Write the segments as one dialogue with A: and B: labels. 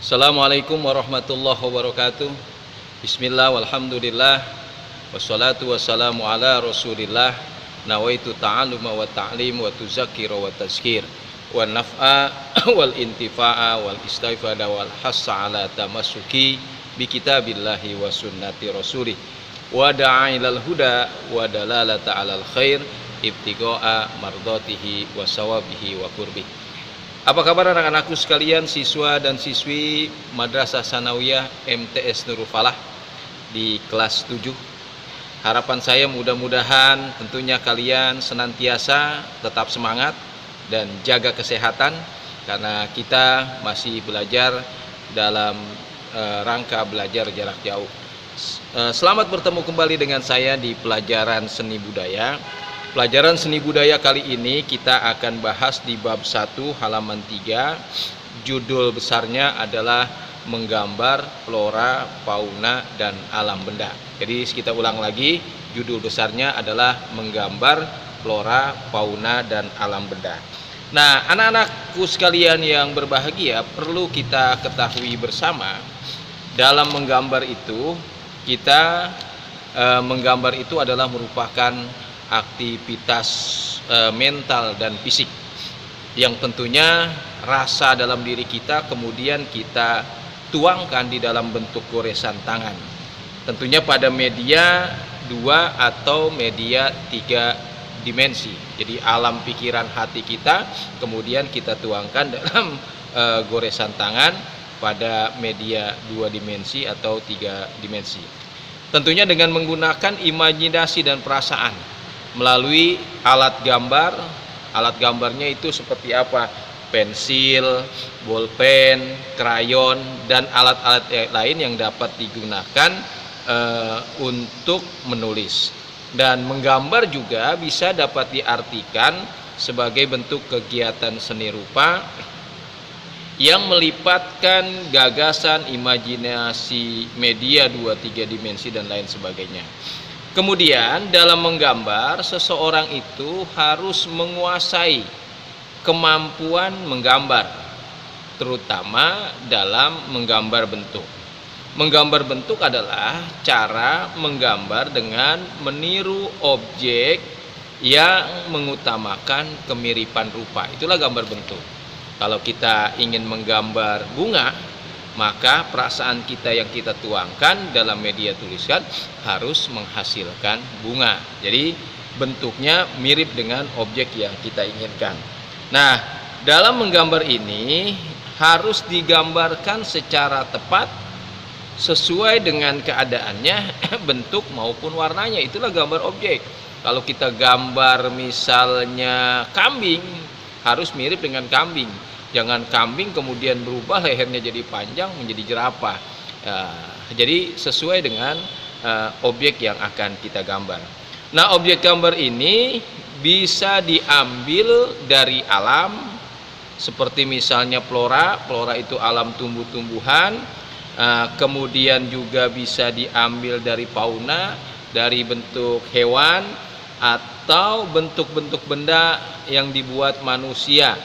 A: Assalamualaikum warahmatullahi wabarakatuh. Bismillah walhamdulillah wassalatu wassalamu ala rasulillah. Nawaitu ta'aluma wa ta'lim wa tuzakira wa tazkir wa naf'a wal intifa'a wal istaifada wal hassa ala tamassuki bi kitabillahi wa sunnati rasulih wa da'a ilal huda wa dalalata alal khair ibtigo'a mardatihi wa sawabihi wa qurbih. Apa kabar anak-anakku sekalian, siswa dan siswi Madrasah Sanawiyah MTS Nurul Falah di kelas 7. Harapan saya mudah-mudahan tentunya kalian senantiasa tetap semangat dan jaga kesehatan, karena kita masih belajar dalam rangka belajar jarak jauh. Selamat bertemu kembali dengan saya di pelajaran seni budaya. Pelajaran seni budaya kali ini kita akan bahas di bab 1 halaman 3. Judul besarnya adalah menggambar flora, fauna, dan alam benda. Jadi kita ulang lagi, judul besarnya adalah menggambar flora, fauna, dan alam benda. Nah, anak-anakku sekalian yang berbahagia, perlu kita ketahui bersama, dalam menggambar itu, menggambar itu adalah merupakan aktivitas mental dan fisik yang tentunya rasa dalam diri kita kemudian kita tuangkan di dalam bentuk goresan tangan, tentunya pada media 2 atau media 3 dimensi. Jadi alam pikiran hati kita kemudian kita tuangkan dalam goresan tangan pada media 2 dimensi atau 3 dimensi, tentunya dengan menggunakan imajinasi dan perasaan melalui alat gambar. Alat gambarnya itu seperti apa? Pensil, bolpen, krayon, dan alat-alat lain yang dapat digunakan untuk menulis. Dan menggambar juga bisa dapat diartikan sebagai bentuk kegiatan seni rupa yang melibatkan gagasan, imajinasi, media 2-3 dimensi, dan lain sebagainya. Kemudian dalam menggambar, seseorang itu harus menguasai kemampuan menggambar, terutama dalam menggambar bentuk. Menggambar bentuk adalah cara menggambar dengan meniru objek yang mengutamakan kemiripan rupa. Itulah gambar bentuk. Kalau kita ingin menggambar bunga, maka perasaan kita yang kita tuangkan dalam media tulisan harus menghasilkan bunga. Jadi bentuknya mirip dengan objek yang kita inginkan. Nah, dalam menggambar ini harus digambarkan secara tepat sesuai dengan keadaannya, bentuk maupun warnanya. Itulah gambar objek. Kalau kita gambar misalnya kambing, harus mirip dengan kambing. Jangan kambing kemudian berubah lehernya jadi panjang menjadi jerapah. Jadi sesuai dengan objek yang akan kita gambar. Nah, objek gambar ini bisa diambil dari alam, seperti misalnya flora. Flora itu alam tumbuh-tumbuhan. Kemudian juga bisa diambil dari fauna, dari bentuk hewan atau bentuk-bentuk benda yang dibuat manusia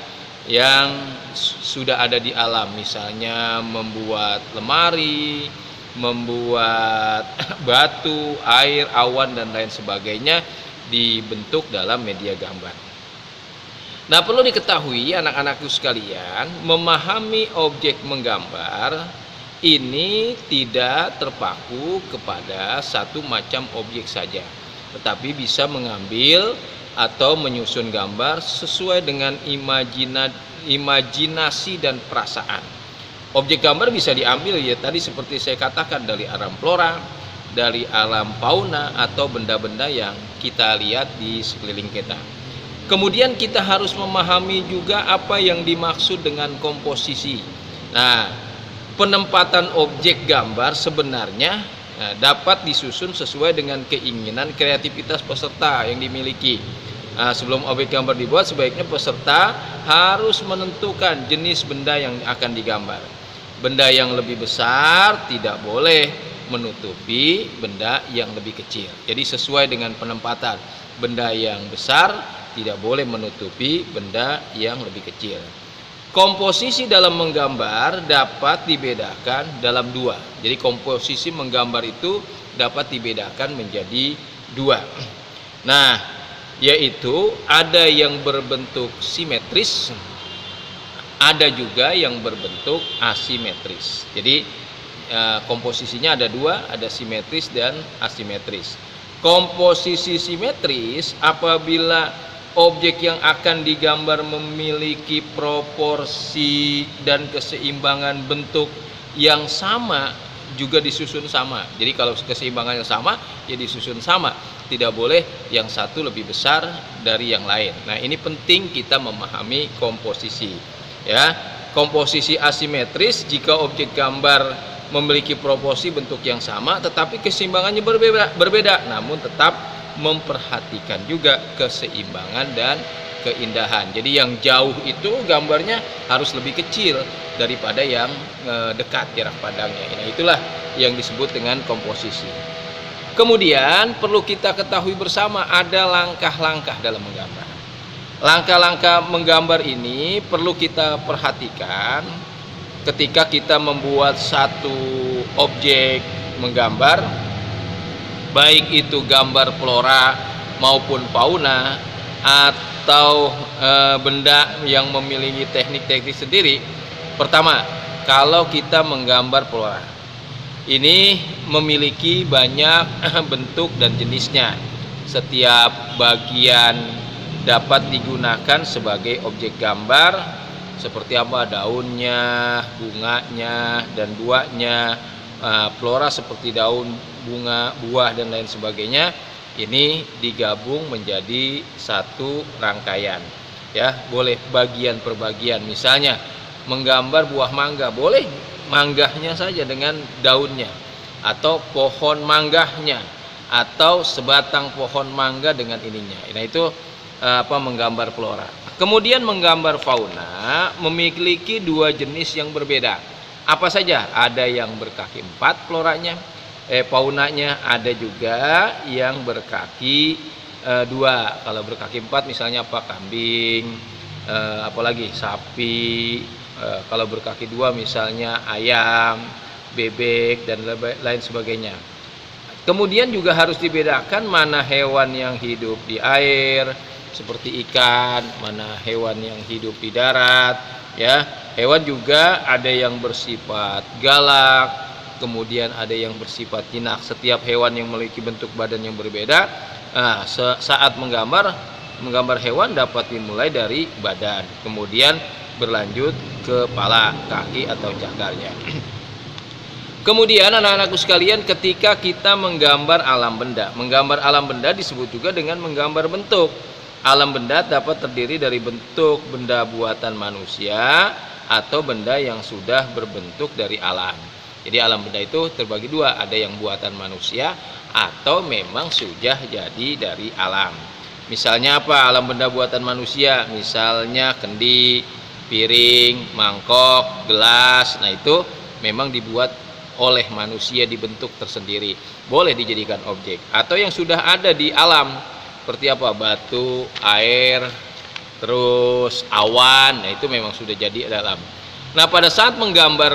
A: yang sudah ada di alam, misalnya membuat lemari, membuat batu, air, awan, dan lain sebagainya dibentuk dalam media gambar. Nah, perlu diketahui anak-anakku sekalian, memahami objek menggambar ini tidak terpaku kepada satu macam objek saja, tetapi bisa mengambil atau menyusun gambar sesuai dengan imajinasi dan perasaan. Objek gambar bisa diambil ya tadi seperti saya katakan dari alam flora, dari alam fauna, atau benda-benda yang kita lihat di sekeliling kita. Kemudian kita harus memahami juga apa yang dimaksud dengan komposisi. Nah, penempatan objek gambar sebenarnya dapat disusun sesuai dengan keinginan kreativitas peserta yang dimiliki. Sebelum objek gambar dibuat, sebaiknya peserta harus menentukan jenis benda yang akan digambar. Benda yang lebih besar tidak boleh menutupi benda yang lebih kecil. Jadi sesuai dengan penempatan. Benda yang besar tidak boleh menutupi benda yang lebih kecil. Komposisi dalam menggambar dapat dibedakan dalam dua. Jadi komposisi menggambar itu dapat dibedakan menjadi dua. Nah, yaitu ada yang berbentuk simetris, ada juga yang berbentuk asimetris. Jadi komposisinya ada dua, ada simetris dan asimetris. Komposisi simetris apabila objek yang akan digambar memiliki proporsi dan keseimbangan bentuk yang sama, juga disusun sama. Jadi kalau keseimbangannya sama, ya disusun sama. Tidak boleh yang satu lebih besar dari yang lain. Nah, ini penting kita memahami komposisi. Ya, komposisi asimetris jika objek gambar memiliki proporsi bentuk yang sama, tetapi keseimbangannya berbeda, namun tetap memperhatikan juga keseimbangan dan keindahan. Jadi yang jauh itu gambarnya harus lebih kecil daripada yang dekat jarak pandangnya. Nah, itulah yang disebut dengan komposisi. Kemudian perlu kita ketahui bersama ada langkah-langkah dalam menggambar. Langkah-langkah menggambar ini perlu kita perhatikan ketika kita membuat satu objek menggambar, baik itu gambar flora maupun fauna atau benda yang memiliki teknik-teknik sendiri. Pertama, kalau kita menggambar flora, ini memiliki banyak bentuk dan jenisnya. Setiap bagian dapat digunakan sebagai objek gambar, seperti apa daunnya, bunganya, dan buahnya. Flora seperti daun, bunga, buah, dan lain sebagainya. Ini digabung menjadi satu rangkaian. Ya, boleh bagian per bagian. Misalnya menggambar buah mangga, boleh manggahnya saja dengan daunnya, atau pohon manggahnya, atau sebatang pohon mangga dengan ininya. Nah, itu menggambar flora. Kemudian menggambar fauna memiliki dua jenis yang berbeda. Apa saja? Ada yang berkaki 4 floranya, faunanya, ada juga yang berkaki 2. Kalau berkaki 4 misalnya kambing, apalagi sapi. Kalau berkaki 2 misalnya ayam, bebek, dan lain sebagainya. Kemudian juga harus dibedakan mana hewan yang hidup di air seperti ikan, mana hewan yang hidup di darat. Ya, hewan juga ada yang bersifat galak, kemudian ada yang bersifat jinak. Setiap hewan yang memiliki bentuk badan yang berbeda. Nah, saat menggambar hewan dapat dimulai dari badan, kemudian berlanjut ke kepala, kaki, atau cakarnya. Kemudian anak-anakku sekalian, ketika kita menggambar alam benda disebut juga dengan menggambar bentuk. Alam benda dapat terdiri dari bentuk benda buatan manusia atau benda yang sudah berbentuk dari alam. Jadi alam benda itu terbagi dua, ada yang buatan manusia atau memang sudah jadi dari alam. Misalnya apa alam benda buatan manusia? Misalnya kendi, piring, mangkok, gelas. Nah, itu memang dibuat oleh manusia, dibentuk tersendiri, boleh dijadikan objek. Atau yang sudah ada di alam, seperti apa? Batu, air, terus awan. Nah, itu memang sudah jadi dalam. Nah, pada saat menggambar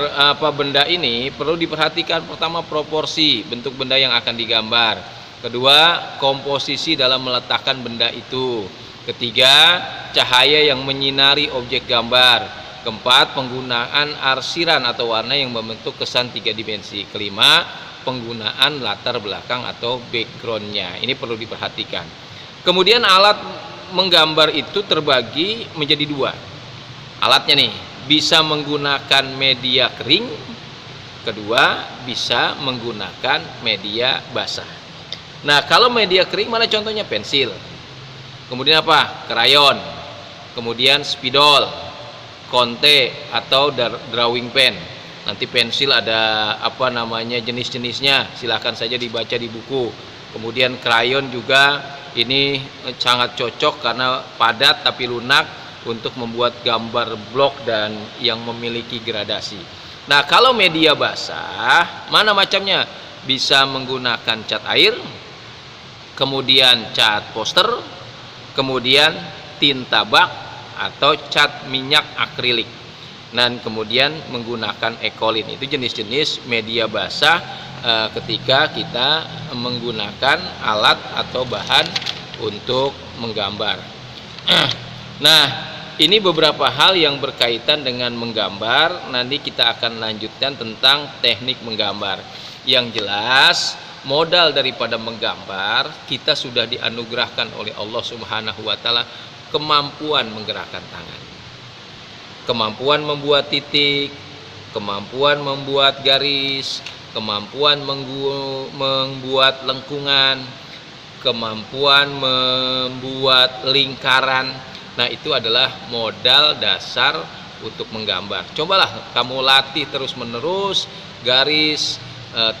A: benda ini perlu diperhatikan pertama proporsi bentuk benda yang akan digambar. Kedua, komposisi dalam meletakkan benda itu. Ketiga, cahaya yang menyinari objek gambar. Keempat, penggunaan arsiran atau warna yang membentuk kesan 3 dimensi. Kelima, penggunaan latar belakang atau backgroundnya. Ini perlu diperhatikan. Kemudian alat menggambar itu terbagi menjadi dua. Alatnya nih, bisa menggunakan media kering, kedua bisa menggunakan media basah. Nah, kalau media kering mana contohnya? Pensil. Kemudian apa? Krayon. Kemudian spidol, konte atau drawing pen. Nanti pensil ada jenis-jenisnya, silahkan saja dibaca di buku. Kemudian krayon juga ini sangat cocok karena padat tapi lunak untuk membuat gambar blok dan yang memiliki gradasi. Nah, kalau media basah mana macamnya? Bisa menggunakan cat air, kemudian cat poster, kemudian tinta bak atau cat minyak akrilik. dan kemudian menggunakan ekolin. Itu jenis-jenis media basah ketika kita menggunakan alat atau bahan untuk menggambar. Nah, ini beberapa hal yang berkaitan dengan menggambar. Nanti kita akan lanjutkan tentang teknik menggambar. Yang jelas, modal daripada menggambar, kita sudah dianugerahkan oleh Allah Subhanahu wa taala kemampuan menggerakkan tangan, kemampuan membuat titik, kemampuan membuat garis, kemampuan membuat lengkungan, kemampuan membuat lingkaran. Nah, itu adalah modal dasar untuk menggambar. Cobalah kamu latih terus-menerus, garis,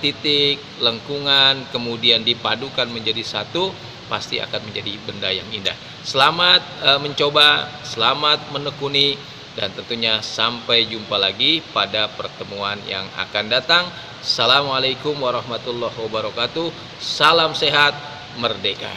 A: titik, lengkungan, kemudian dipadukan menjadi satu, pasti akan menjadi benda yang indah. Selamat mencoba, selamat menekuni, dan tentunya sampai jumpa lagi pada pertemuan yang akan datang. Assalamualaikum warahmatullahi wabarakatuh. Salam sehat, merdeka.